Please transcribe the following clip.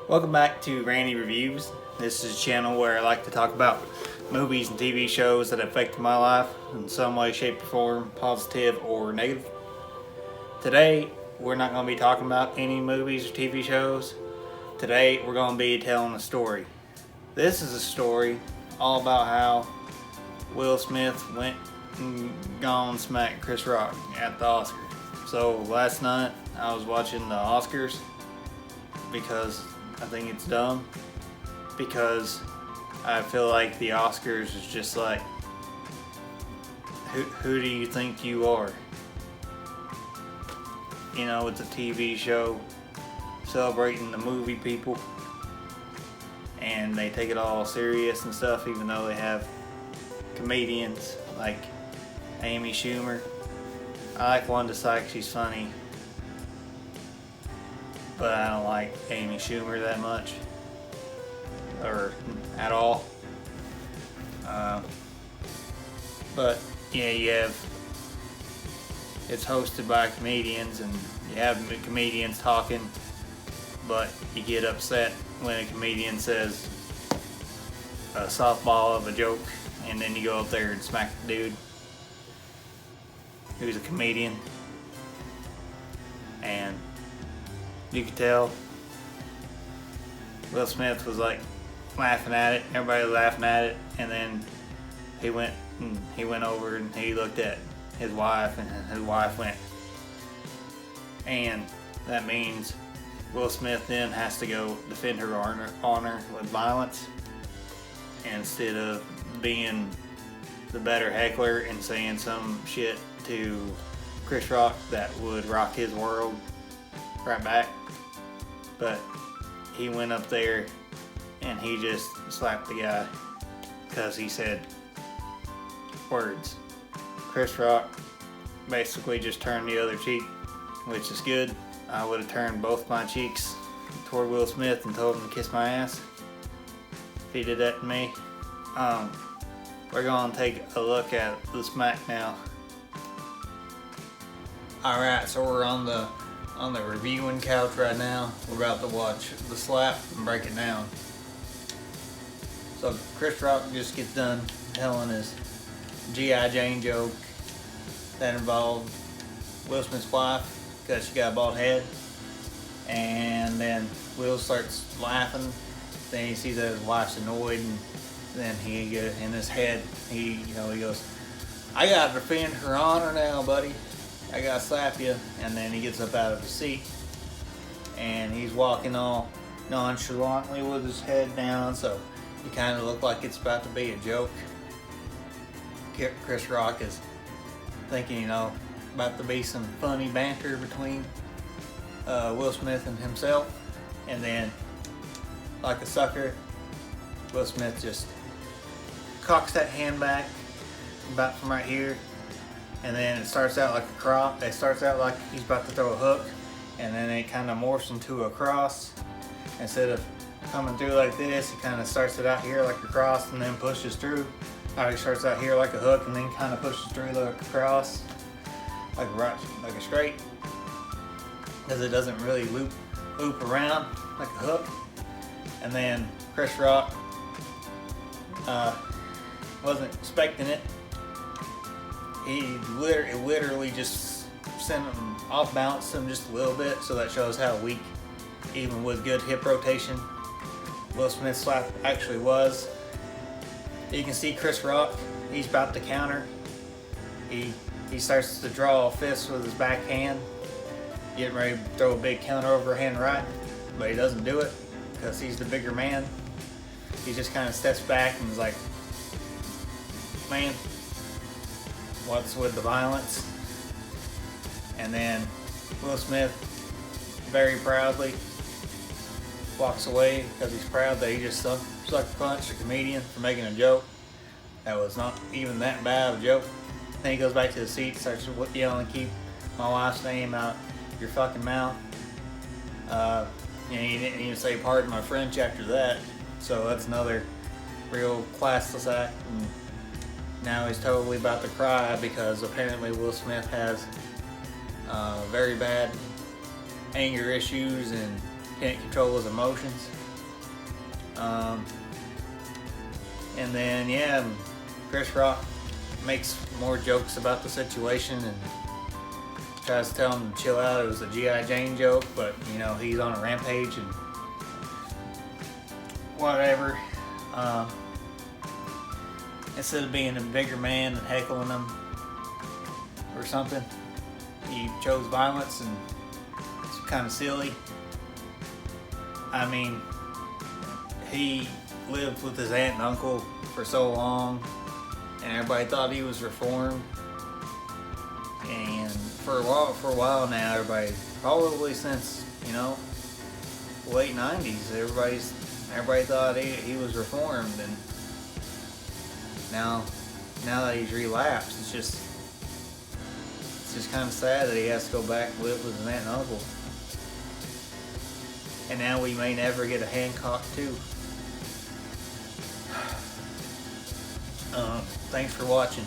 Welcome back to Randy Reviews. This is a channel where I like to talk about movies and TV shows that affected my life in some way, shape, or form, positive or negative. Today, we're not going to be talking about any movies or TV shows. Today, we're going to be telling a story. This is a story all about how Will Smith went and gone smacked Chris Rock at the Oscars. So last night, I was watching the Oscars because I think it's dumb, because I feel like the Oscars is just like, who do you think you are? You know, it's a TV show celebrating the movie people, and they take it all serious and stuff, even though they have comedians like Amy Schumer. I like Wanda Sykes, she's funny, but I don't like Amy Schumer that much, or at all. But yeah, it's hosted by comedians, and you have comedians talking, but you get upset when a comedian says a softball of a joke, and then you go up there and smack the dude who's a comedian, and you could tell Will Smith was like laughing at it, everybody was laughing at it, and then he went over and he looked at his wife, and his wife went, and that means Will Smith then has to go defend her honor with violence, instead of being the better heckler and saying some shit to Chris Rock that would rock his world right back. But he went up there and he just slapped the guy because he said words. Chris Rock basically just turned the other cheek, which is good. I would have turned both my cheeks toward Will Smith and told him to kiss my ass if he did that to me. We're going to take a look at the smack now. Alright, so we're on the reviewing couch right now. We're about to watch the slap and break it down. So Chris Rock just gets done telling his G.I. Jane joke that involved Will Smith's wife because she got a bald head, and then Will starts laughing. Then he sees that his wife's annoyed, and then he goes in his head. He goes, "I gotta defend her honor now, buddy. I gotta slap you." And then he gets up out of his seat and he's walking all nonchalantly with his head down, so he kind of looked like it's about to be a joke. Chris Rock is thinking, about to be some funny banter between Will Smith and himself, and then, like a sucker, Will Smith just cocks that hand back about from right here. And then it starts out like a cross. It starts out like he's about to throw a hook, and then it kind of morphs into a cross. Instead of coming through like this, it kind of starts it out here like a cross and then pushes through. He starts out here like a hook and then kind of pushes through like a cross, like a straight, because it doesn't really loop around like a hook. And then Chris Rock wasn't expecting it. It literally just sent him off balance him just a little bit, so that shows how weak, even with good hip rotation, Will Smith's slap actually was. You can see Chris Rock, he's about to counter. He starts to draw a fist with his backhand, getting ready to throw a big counter overhand right, but he doesn't do it because he's the bigger man. He just kind of steps back and is like, "Man, what's with the violence?" And then Will Smith very proudly walks away because he's proud that he just sucker punched a comedian for making a joke that was not even that bad of a joke. Then he goes back to the seat, starts yelling, "Keep my wife's name out your fucking mouth." He didn't even say "pardon my French" after that, so that's another real classless act. And now he's totally about to cry because apparently Will Smith has very bad anger issues, and can't control his emotions. And then yeah, Chris Rock makes more jokes about the situation and tries to tell him to chill out. It was a G.I. Jane joke, but you know, he's on a rampage and whatever. Instead of being a bigger man and heckling him or something, he chose violence, and it's kind of silly. I mean, he lived with his aunt and uncle for so long, and everybody thought he was reformed. And for a while now, everybody, probably since, you know, the late 90s, everybody thought he was reformed, and now that he's relapsed, it's just kind of sad that he has to go back and live with his aunt and uncle. And now we may never get a Hancock 2. Thanks for watching.